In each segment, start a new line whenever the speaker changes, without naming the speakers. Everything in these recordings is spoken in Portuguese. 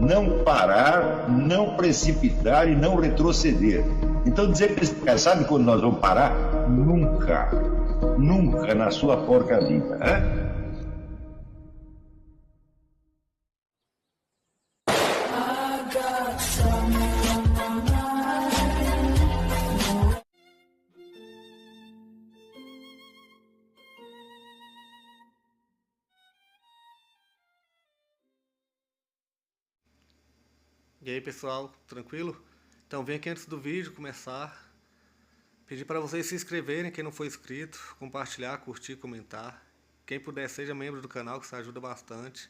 não parar, não precipitar e não retroceder. Então dizer para esse cara, sabe quando nós vamos parar? Nunca. Nunca na sua porca vida. Né?
E aí pessoal, tranquilo? Então vem aqui antes do vídeo começar, pedir para vocês se inscreverem, quem não for inscrito, compartilhar, curtir, comentar. Quem puder seja membro do canal, que isso ajuda bastante.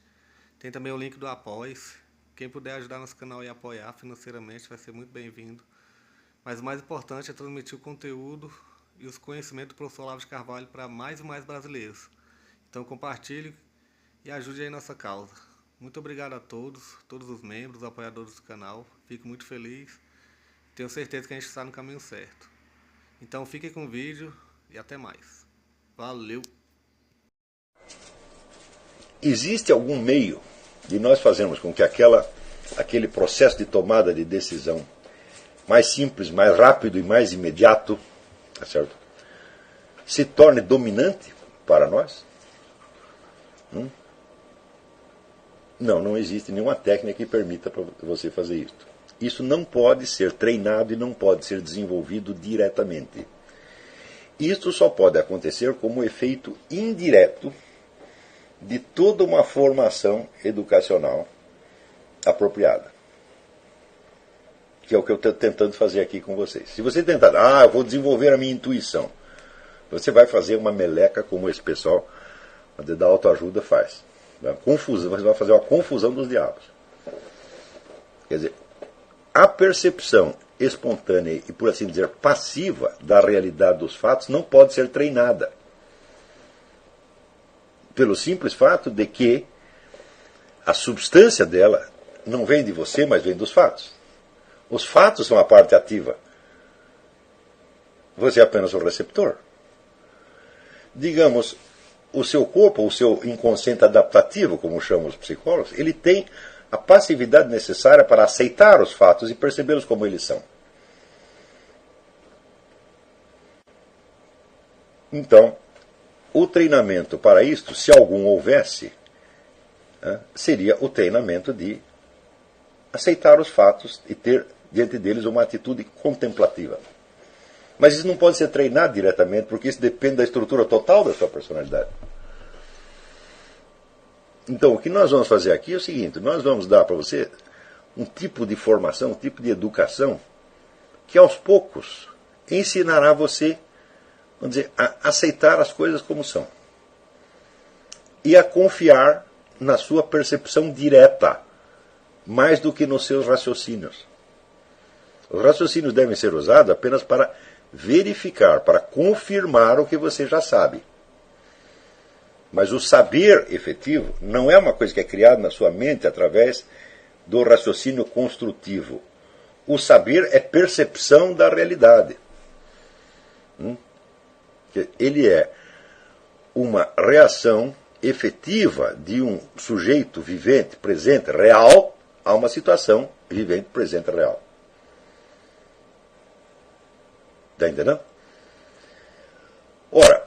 Tem também o link do Apoia-se. Quem puder ajudar nosso canal e apoiar financeiramente vai ser muito bem-vindo. Mas o mais importante é transmitir o conteúdo e os conhecimentos do professor Olavo de Carvalho para mais e mais brasileiros. Então compartilhe e ajude aí nossa causa. Muito obrigado a todos os membros, apoiadores do canal. Fico muito feliz. Tenho certeza que a gente está no caminho certo. Então fiquem com o vídeo e até mais. Valeu!
Existe algum meio de nós fazermos com que aquele processo de tomada de decisão mais simples, mais rápido e mais imediato, tá certo? Se torne dominante para nós? Não existe nenhuma técnica que permita para você fazer isso. Isso não pode ser treinado e não pode ser desenvolvido diretamente. Isso só pode acontecer como efeito indireto de toda uma formação educacional apropriada. Que é o que eu estou tentando fazer aqui com vocês. Se você tentar, eu vou desenvolver a minha intuição, você vai fazer uma meleca como esse pessoal da autoajuda faz. Você vai fazer uma confusão dos diabos. Quer dizer, a percepção espontânea e, por assim dizer, passiva da realidade dos fatos não pode ser treinada. Pelo simples fato de que a substância dela não vem de você, mas vem dos fatos. Os fatos são a parte ativa. Você é apenas o receptor. Digamos, o seu corpo, o seu inconsciente adaptativo, como chamam os psicólogos, ele tem a passividade necessária para aceitar os fatos e percebê-los como eles são. Então, o treinamento para isto, se algum houvesse, seria o treinamento de aceitar os fatos e ter diante deles uma atitude contemplativa. Mas isso não pode ser treinado diretamente, porque isso depende da estrutura total da sua personalidade. Então, o que nós vamos fazer aqui é o seguinte: nós vamos dar para você um tipo de formação, um tipo de educação, que aos poucos ensinará você, vamos dizer, a aceitar as coisas como são. E a confiar na sua percepção direta, mais do que nos seus raciocínios. Os raciocínios devem ser usados apenas para verificar, para confirmar o que você já sabe. Mas o saber efetivo não é uma coisa que é criada na sua mente através do raciocínio construtivo. O saber é percepção da realidade. Ele é uma reação efetiva de um sujeito vivente, presente, real, a uma situação vivente, presente, real. Está entendendo? Ora,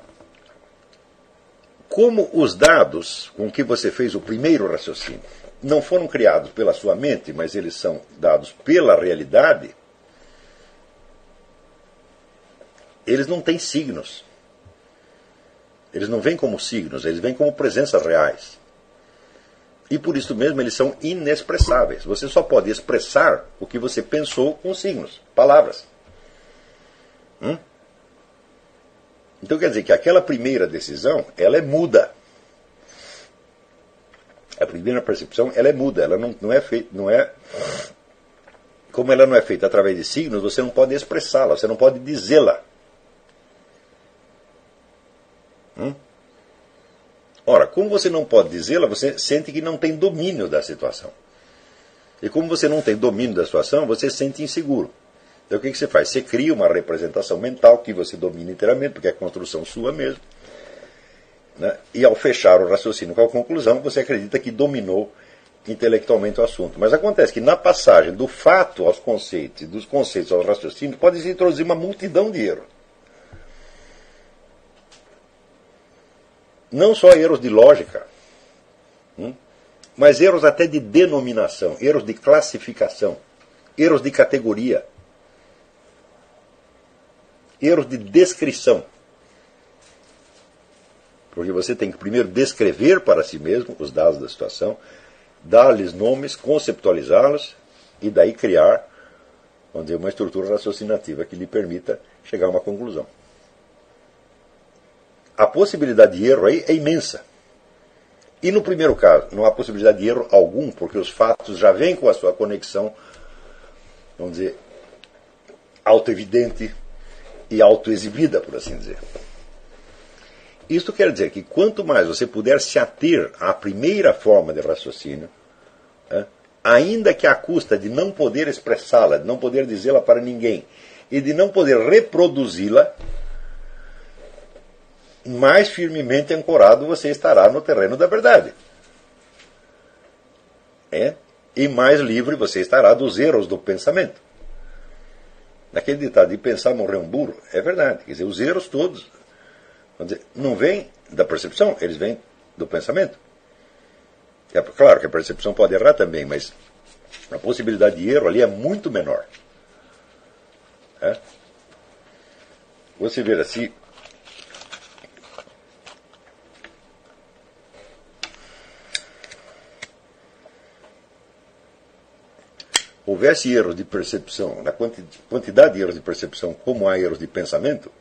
como os dados com que você fez o primeiro raciocínio não foram criados pela sua mente, mas eles são dados pela realidade, eles não têm signos. Eles não vêm como signos, eles vêm como presenças reais. E por isso mesmo eles são inexpressáveis. Você só pode expressar o que você pensou com signos, palavras. Então quer dizer que aquela primeira decisão, ela é muda. A primeira percepção, ela é muda, ela não é feita, como ela não é feita através de signos, você não pode expressá-la, você não pode dizê-la. Ora, como você não pode dizê-la, você sente que não tem domínio da situação. E como você não tem domínio da situação, você se sente inseguro. Então o que você faz? Você cria uma representação mental que você domina inteiramente, porque é construção sua mesmo. Né? E ao fechar o raciocínio com a conclusão, você acredita que dominou intelectualmente o assunto. Mas acontece que na passagem do fato aos conceitos e dos conceitos ao raciocínio pode se introduzir uma multidão de erros. Não só erros de lógica, mas erros até de denominação, erros de classificação, erros de categoria, erros de descrição. Porque você tem que primeiro descrever para si mesmo os dados da situação, dar-lhes nomes, conceptualizá-los e daí criar, vamos dizer, uma estrutura raciocinativa que lhe permita chegar a uma conclusão. A possibilidade de erro aí é imensa. E no primeiro caso, não há possibilidade de erro algum, porque os fatos já vêm com a sua conexão, vamos dizer, autoevidente e autoexibida, por assim dizer. Isto quer dizer que quanto mais você puder se ater à primeira forma de raciocínio, ainda que à custa de não poder expressá-la, de não poder dizê-la para ninguém, e de não poder reproduzi-la, mais firmemente ancorado você estará no terreno da verdade. E mais livre você estará dos erros do pensamento. Naquele ditado de pensar morrer um burro, é verdade. Quer dizer, os erros todos, vamos dizer, não vêm da percepção, eles vêm do pensamento. É claro que a percepção pode errar também, mas a possibilidade de erro ali é muito menor. Você vê assim, houvesse erros de percepção, na quantidade de erros de percepção como há erros de pensamento,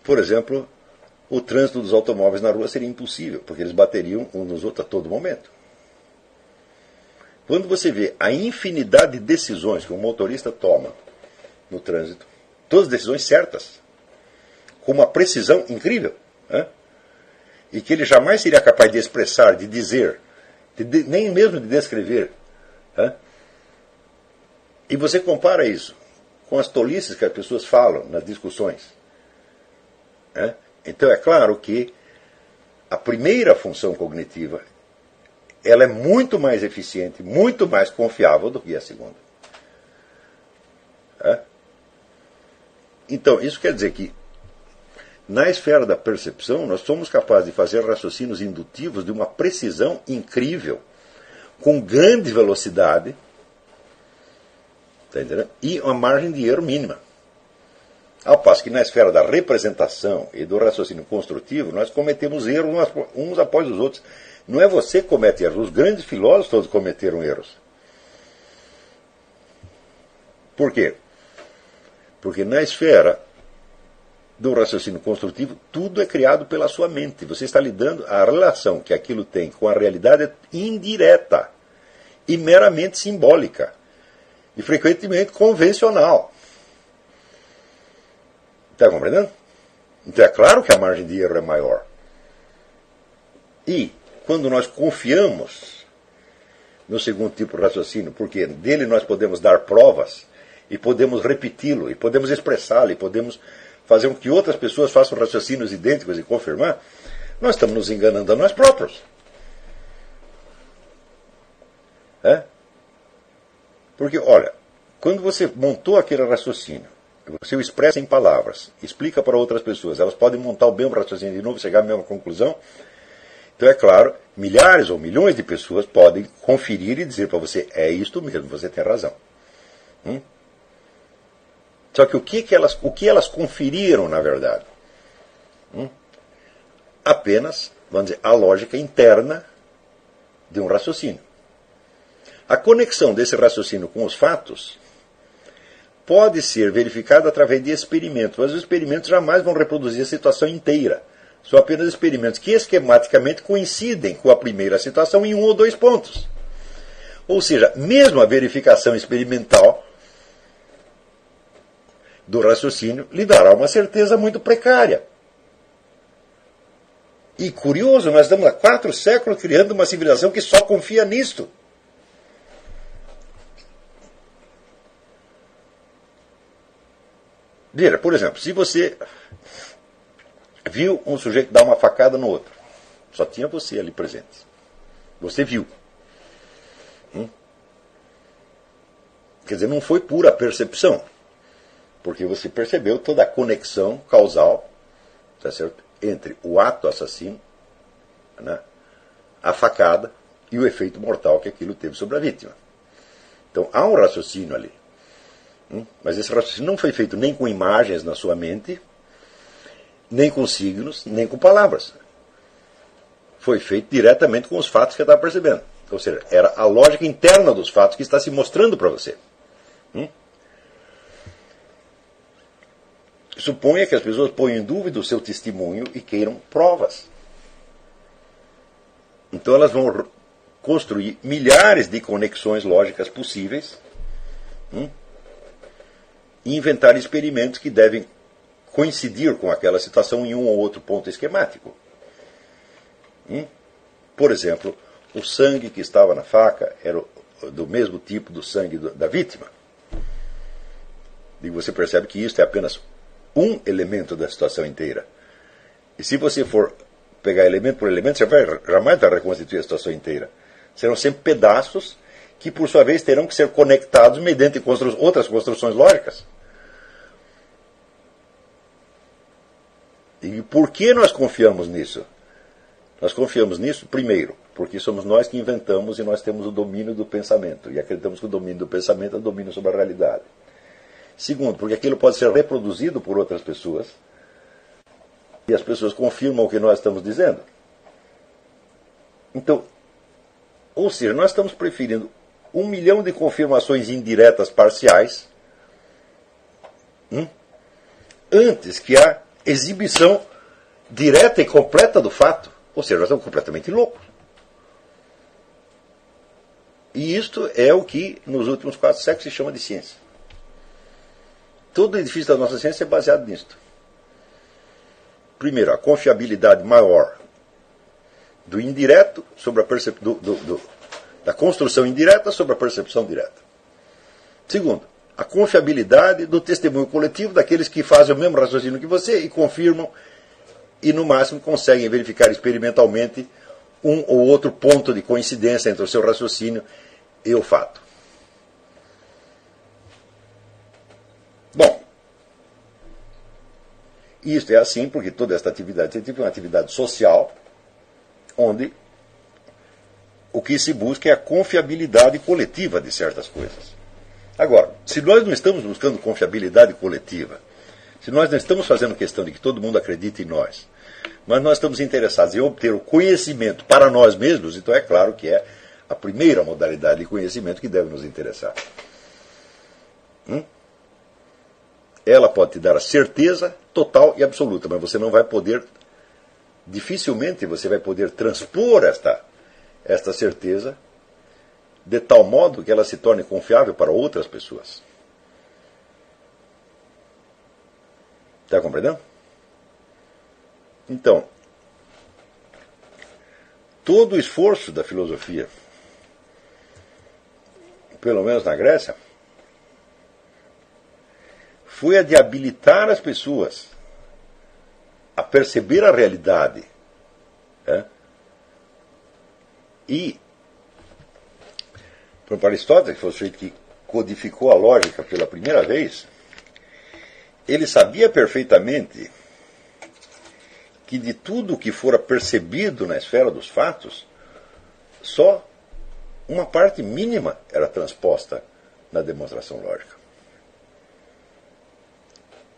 por exemplo, o trânsito dos automóveis na rua seria impossível, porque eles bateriam uns nos outros a todo momento. Quando você vê a infinidade de decisões que um motorista toma no trânsito, todas decisões certas, com uma precisão incrível, e que ele jamais seria capaz de expressar, de dizer, nem mesmo de descrever, e você compara isso com as tolices que as pessoas falam nas discussões. Então é claro que a primeira função cognitiva ela é muito mais eficiente, muito mais confiável do que a segunda. Então, isso quer dizer que na esfera da percepção nós somos capazes de fazer raciocínios indutivos de uma precisão incrível, com grande velocidade, tá entendendo? E uma margem de erro mínima. Ao passo que na esfera da representação e do raciocínio construtivo, nós cometemos erros uns após os outros. Não é você que comete erros, os grandes filósofos todos cometeram erros. Por quê? Porque na esfera do raciocínio construtivo, tudo é criado pela sua mente. Você está lidando, a relação que aquilo tem com a realidade é indireta e meramente simbólica. E frequentemente convencional. Está compreendendo? Então é claro que a margem de erro é maior. E quando nós confiamos no segundo tipo de raciocínio, porque dele nós podemos dar provas, e podemos repeti-lo, e podemos expressá-lo, e podemos fazer com que outras pessoas façam raciocínios idênticos e confirmar, nós estamos nos enganando a nós próprios. Porque, olha, quando você montou aquele raciocínio, você o expressa em palavras, explica para outras pessoas, elas podem montar o mesmo raciocínio de novo, chegar à mesma conclusão. Então, é claro, milhares ou milhões de pessoas podem conferir e dizer para você, é isto mesmo, você tem razão. Só que o que elas conferiram, na verdade? Apenas, vamos dizer, a lógica interna de um raciocínio. A conexão desse raciocínio com os fatos pode ser verificada através de experimentos, mas os experimentos jamais vão reproduzir a situação inteira. São apenas experimentos que esquematicamente coincidem com a primeira situação em um ou dois pontos. Ou seja, mesmo a verificação experimental do raciocínio lhe dará uma certeza muito precária. E curioso, nós estamos há 4 séculos criando uma civilização que só confia nisto. Veja, por exemplo, se você viu um sujeito dar uma facada no outro, só tinha você ali presente. Você viu. Quer dizer, não foi pura percepção, porque você percebeu toda a conexão causal, tá certo, entre o ato assassino, né, a facada e o efeito mortal que aquilo teve sobre a vítima. Então há um raciocínio ali. Mas esse raciocínio não foi feito nem com imagens na sua mente, nem com signos, nem com palavras. Foi feito diretamente com os fatos que você estava percebendo. Ou seja, era a lógica interna dos fatos que está se mostrando para você. Suponha que as pessoas ponham em dúvida o seu testemunho e queiram provas. Então elas vão construir milhares de conexões lógicas possíveis e inventar experimentos que devem coincidir com aquela situação em um ou outro ponto esquemático. Por exemplo, o sangue que estava na faca era do mesmo tipo do sangue da vítima. E você percebe que isso é apenas um elemento da situação inteira. E se você for pegar elemento por elemento, você jamais vai reconstituir a situação inteira. Serão sempre pedaços que, por sua vez, terão que ser conectados mediante outras construções lógicas. E por que nós confiamos nisso? Nós confiamos nisso, primeiro, porque somos nós que inventamos e nós temos o domínio do pensamento. E acreditamos que o domínio do pensamento é o domínio sobre a realidade. Segundo, porque aquilo pode ser reproduzido por outras pessoas e as pessoas confirmam o que nós estamos dizendo. Então, ou seja, nós estamos preferindo 1 milhão de confirmações indiretas parciais antes que a exibição direta e completa do fato. Ou seja, nós estamos completamente loucos. E isto é o que nos últimos 4 séculos se chama de ciência. Todo o edifício da nossa ciência é baseado nisto. Primeiro, a confiabilidade maior do indireto sobre a da construção indireta sobre a percepção direta. Segundo, a confiabilidade do testemunho coletivo daqueles que fazem o mesmo raciocínio que você e confirmam e, no máximo, conseguem verificar experimentalmente um ou outro ponto de coincidência entre o seu raciocínio e o fato. Bom, isto é assim porque toda esta atividade científica é uma atividade social, onde o que se busca é a confiabilidade coletiva de certas coisas. Agora, se nós não estamos buscando confiabilidade coletiva, se nós não estamos fazendo questão de que todo mundo acredite em nós, mas nós estamos interessados em obter o conhecimento para nós mesmos, então é claro que é a primeira modalidade de conhecimento que deve nos interessar. Ela pode te dar a certeza total e absoluta, mas você não vai poder, dificilmente você vai poder transpor esta certeza de tal modo que ela se torne confiável para outras pessoas. Está compreendendo? Então, todo o esforço da filosofia, pelo menos na Grécia, foi a de habilitar as pessoas a perceber a realidade. E, para Aristóteles, que foi o sujeito que codificou a lógica pela primeira vez, ele sabia perfeitamente que de tudo que fora percebido na esfera dos fatos, só uma parte mínima era transposta na demonstração lógica.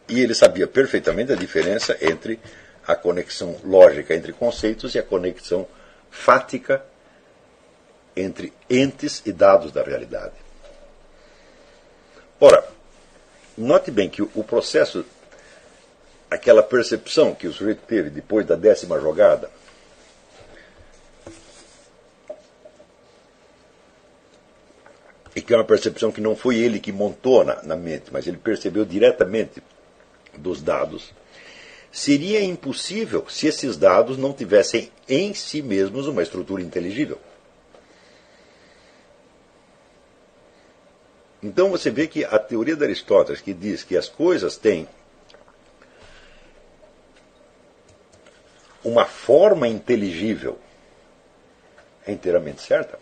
E ele sabia perfeitamente a diferença entre a conexão lógica entre conceitos e a conexão fática entre entes e dados da realidade. Ora, note bem que o processo, aquela percepção que o sujeito teve depois da 10ª jogada, e que é uma percepção que não foi ele que montou na mente, mas ele percebeu diretamente dos dados, seria impossível se esses dados não tivessem em si mesmos uma estrutura inteligível. Então você vê que a teoria de Aristóteles, que diz que as coisas têm uma forma inteligível é inteiramente certa.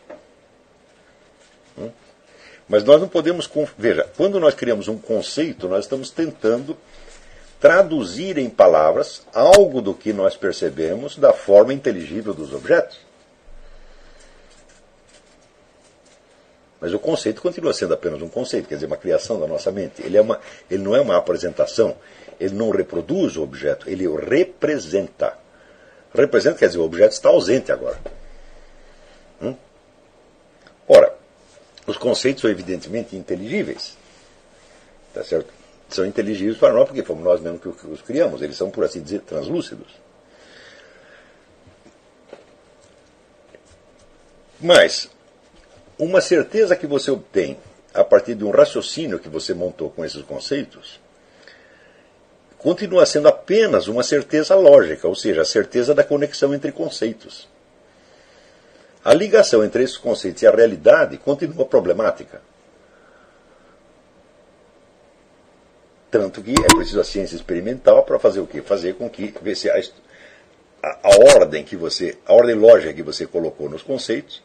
Mas nós não podemos... Veja, quando nós criamos um conceito, nós estamos tentando traduzir em palavras algo do que nós percebemos da forma inteligível dos objetos. Mas o conceito continua sendo apenas um conceito, quer dizer, uma criação da nossa mente. Ele não é uma apresentação, ele não reproduz o objeto, ele o representa. Representa quer dizer, o objeto está ausente agora. Ora, os conceitos são evidentemente inteligíveis. Tá certo? São inteligíveis para nós, porque fomos nós mesmos que os criamos. Eles são, por assim dizer, translúcidos. Mas uma certeza que você obtém a partir de um raciocínio que você montou com esses conceitos continua sendo apenas uma certeza lógica, ou seja, a certeza da conexão entre conceitos. A ligação entre esses conceitos e a realidade continua problemática. Tanto que é preciso a ciência experimental para fazer o quê? Fazer com que, ver se a ordem lógica que você colocou nos conceitos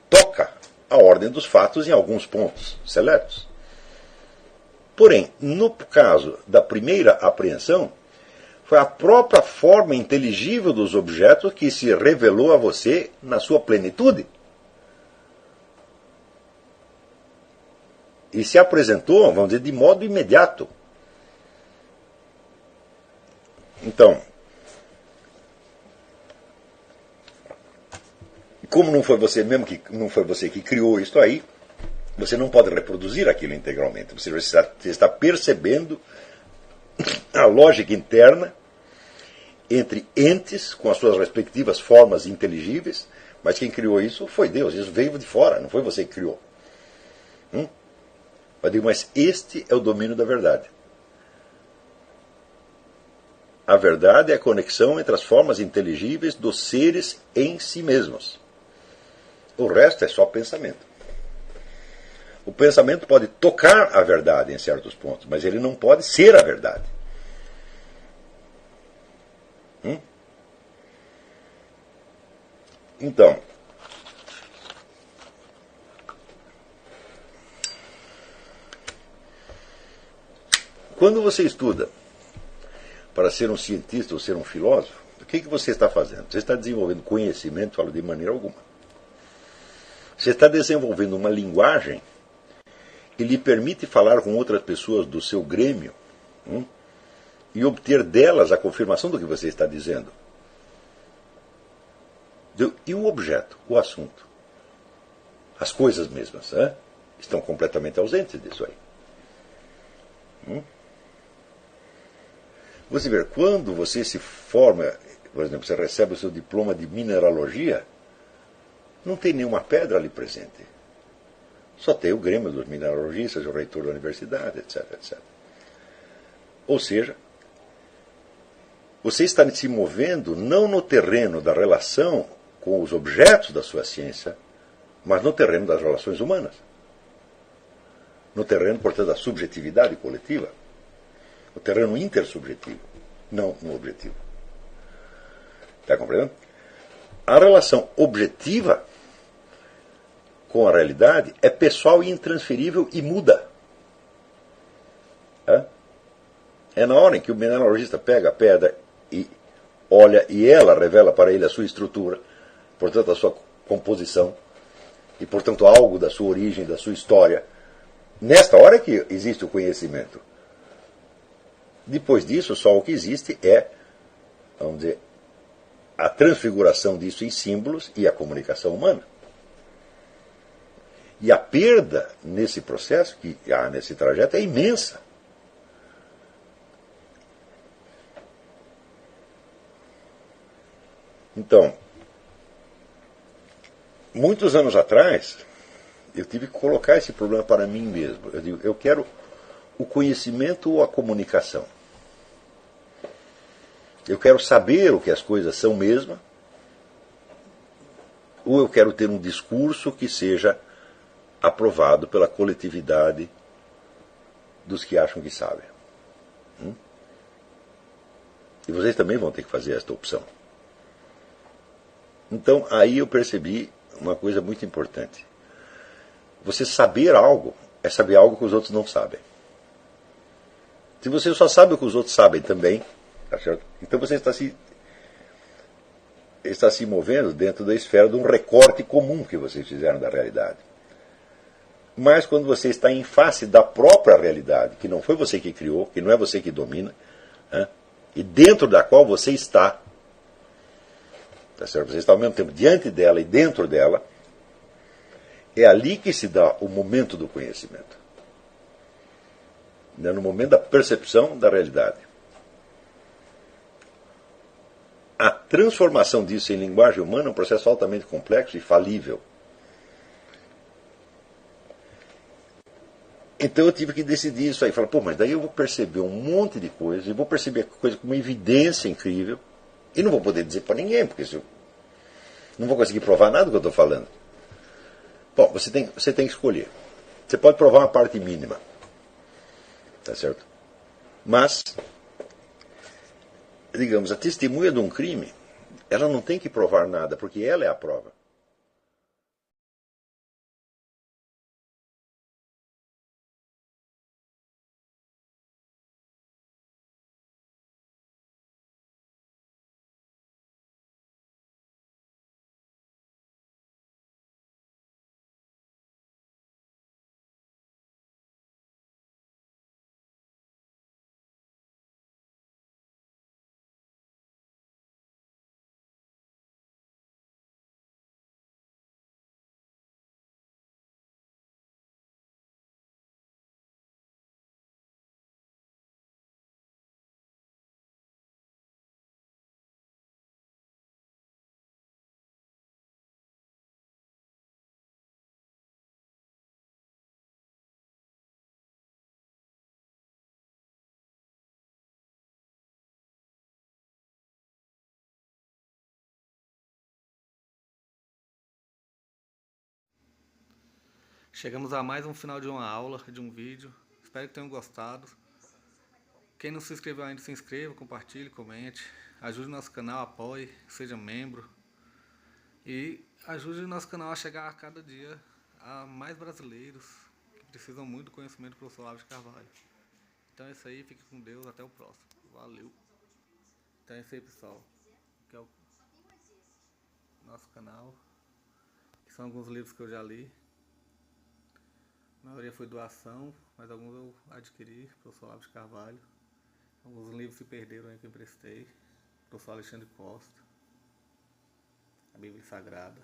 toca a ordem dos fatos em alguns pontos seletos. Porém, no caso da primeira apreensão, foi a própria forma inteligível dos objetos que se revelou a você na sua plenitude. E se apresentou, vamos dizer, de modo imediato. Então, como não foi você mesmo não foi você que criou isso aí, você não pode reproduzir aquilo integralmente. Você está percebendo a lógica interna entre entes com as suas respectivas formas inteligíveis, mas quem criou isso foi Deus. Isso veio de fora, não foi você que criou. Mas este é o domínio da verdade. A verdade é a conexão entre as formas inteligíveis dos seres em si mesmos. O resto é só pensamento. O pensamento pode tocar a verdade em certos pontos, mas ele não pode ser a verdade. Então, quando você estuda para ser um cientista ou ser um filósofo, o que você está fazendo? Você está desenvolvendo conhecimento de maneira alguma. Você está desenvolvendo uma linguagem que lhe permite falar com outras pessoas do seu grêmio e obter delas a confirmação do que você está dizendo. E o objeto, o assunto, as coisas mesmas, estão completamente ausentes disso aí. Você vê, quando você se forma, por exemplo, você recebe o seu diploma de mineralogia, não tem nenhuma pedra ali presente. Só tem o grêmio dos mineralogistas, o reitor da universidade, etc, etc. Ou seja, você está se movendo não no terreno da relação com os objetos da sua ciência, mas no terreno das relações humanas. No terreno, portanto, da subjetividade coletiva. O terreno intersubjetivo, não no objetivo. Está compreendendo? A relação objetiva com a realidade é pessoal e intransferível e muda. É na hora em que o mineralogista pega a pedra e olha, e ela revela para ele a sua estrutura, portanto a sua composição, e portanto algo da sua origem, da sua história. Nesta hora é que existe o conhecimento. Depois disso, só o que existe é, vamos dizer, a transfiguração disso em símbolos e a comunicação humana. E a perda nesse processo, que há nesse trajeto, é imensa. Então, muitos anos atrás, eu tive que colocar esse problema para mim mesmo. Eu digo, eu quero o conhecimento ou a comunicação. Eu quero saber o que as coisas são mesmo, ou eu quero ter um discurso que seja aprovado pela coletividade dos que acham que sabem. E vocês também vão ter que fazer esta opção. Então, aí eu percebi uma coisa muito importante. Você saber algo é saber algo que os outros não sabem. Se você só sabe o que os outros sabem também, tá certo? Então você está se movendo dentro da esfera de um recorte comum que vocês fizeram da realidade. Mas quando você está em face da própria realidade, que não foi você que criou, que não é você que domina, né? E dentro da qual você está, tá certo? Você está ao mesmo tempo diante dela e dentro dela, é ali que se dá o momento do conhecimento. No momento da percepção da realidade. A transformação disso em linguagem humana é um processo altamente complexo e falível. Então eu tive que decidir isso aí. Falar, mas daí eu vou perceber um monte de coisas, e vou perceber coisa com uma evidência incrível, e não vou poder dizer para ninguém, porque eu não vou conseguir provar nada do que eu estou falando. Bom, você tem que escolher. Você pode provar uma parte mínima. Tá certo? Mas, digamos, a testemunha de um crime, ela não tem que provar nada, porque ela é a prova.
Chegamos a mais um final de uma aula, de um vídeo. Espero que tenham gostado. Quem não se inscreveu ainda, se inscreva, compartilhe, comente. Ajude o nosso canal, apoie, seja membro. E ajude o nosso canal a chegar a cada dia a mais brasileiros que precisam muito do conhecimento do professor Olavo de Carvalho. Então é isso aí, fique com Deus, até o próximo. Valeu! Então é isso aí, pessoal. Aqui é o nosso canal, que são alguns livros que eu já li. A maioria foi doação, mas alguns eu adquiri, professor Olavo de Carvalho. Alguns livros se perderam aí que eu emprestei, professor Alexandre Costa, a Bíblia Sagrada.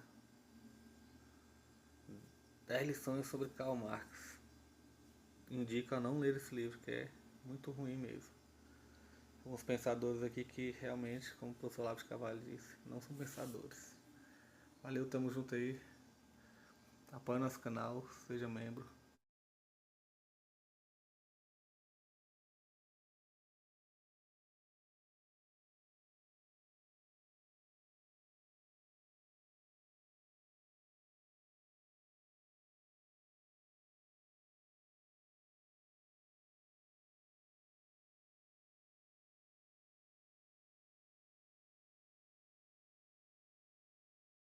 10 lições sobre Karl Marx. Indico a não ler esse livro, que é muito ruim mesmo. Alguns pensadores aqui que realmente, como o professor Olavo de Carvalho disse, não são pensadores. Valeu, tamo junto aí. Apoie nosso canal, seja membro.